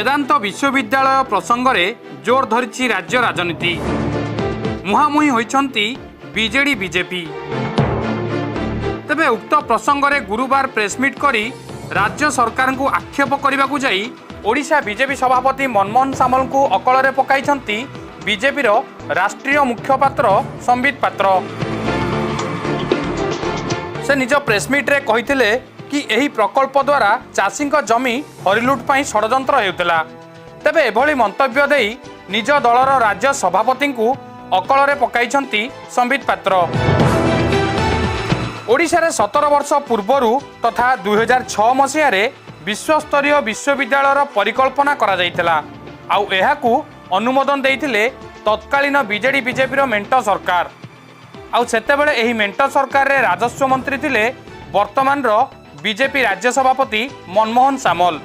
वेदांत विश्वविद्यालय प्रसंग में जोर धरी राज्य राजनीति। मुहांमुही होइछंती बीजेडी बीजेपी। तेबे उक्त प्रसंग में गुरुवार प्रेसमिट करी राज्य सरकार को आक्षेप करने को जाई ओडिशा बीजेपी सभापति मनमोहन सामल को अकल पकाइछंती बीजेपी राष्ट्रीय मुखपात्र संबित पात्र। से निज प्रेसमिट रे कहिथिले कि एही प्रकल्प द्वारा चाषी जमी हरिलुट पर षड्यंत्र हेउतला। तेबे एभली मंतव्य देई निज दलर राज्य सभापति को अकल पकाइछंती संबित पात्र। ओडिशा रे 17 वर्ष पूर्व तथा 2006 मसीह विश्वस्तरीय विश्वविद्यालय परिकल्पना करा जाइतला। आउ एहाकू अनुमोदन देइथिले तत्कालीन बीजेडी बीजेपी मेंट सरकार। आउ सेतेबेले एही मेंट सरकार रे राजस्व मंत्री थिले वर्तमान बीजेपी राज्य सभापति मनमोहन सामल।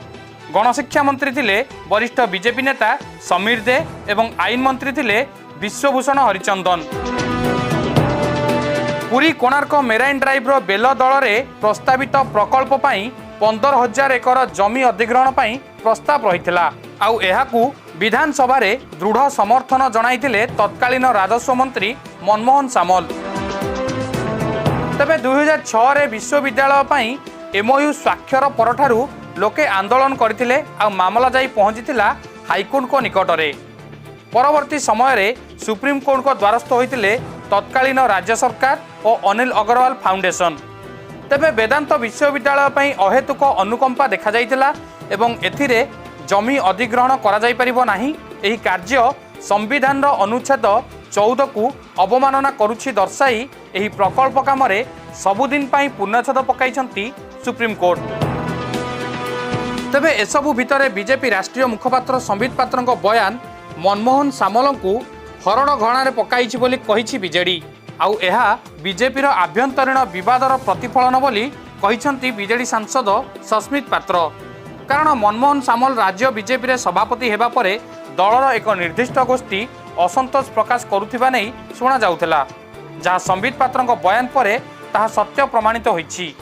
गणशिक्षा मंत्री थिले वरिष्ठ बीजेपी नेता समीर दे एवं आईन मंत्री थिले विश्वभूषण हरिचंदन। पुरी कोणार्क मेराइन ड्राइव बेल दल में प्रस्तावित प्रकल्प पई 15,000 एकर जमी अधिग्रहण पई प्रस्ताव रहितला। आउ एहाकू विधानसभा रे दृढ़ समर्थन जणाइथिले तत्कालीन राजस्व मंत्री मनमोहन सामल। तबे 2006 रे विश्वविद्यालय पई एमओयू स्वाक्षर परठारु लोके आंदोलन करथिले आ मामला जाई पहुंचीथिला हाईकोर्ट को निकट रे। परवर्ती समय रे सुप्रीम कोर्ट को द्वारस्थ होइथिले तत्कालीन राज्य सरकार और अनिल अग्रवाल फाउंडेशन। तेबे वेदांत विश्वविद्यालय पई अहेतुक अनुकंपा देखा जाइथिला एवं एथिरे जमी अधिग्रहण करा जाई परिबो नाही। एही कार्य संविधान रो अनुच्छेद 14 को अवमानना करुछि दर्शाई एही प्रकल्प काम रे सबुदिन पई पूर्णछेद पकाइछंती सुप्रीम कोर्ट। तेबे एसबु भितरे बीजेपी राष्ट्रीय मुखपात्र संबित पात्र बयान मनमोहन सामल को हरण घणारे पकाइछि बोली कहिछि बीजेडी। आउ एहा बीजेपी आभ्यंतरीण विवादर प्रतिफलन बोली कहिछंती बीजेडी सांसद सस्मित पात्र। कारण मनमोहन सामल राज्य बीजेपी रे सभापति हेबा परे दलर एक निर्दिष्ट गोष्ठी असंतोष प्रकाश करुथिबा नै सुना जाउथला, जहाँ संबित पात्रଙ୍କ बयान परे ताहा सत्य प्रमाणित होइछि।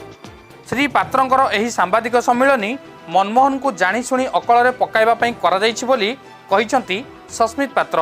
श्री पात्रଙ୍କର ଏହି ସାମ୍ବାଦିକ ସମ୍ମିଳନୀ मनमोहन को जानी शुणी अकल पकाइबा पई करा जाइछि बोली कहिछंती सस्मित पात्र।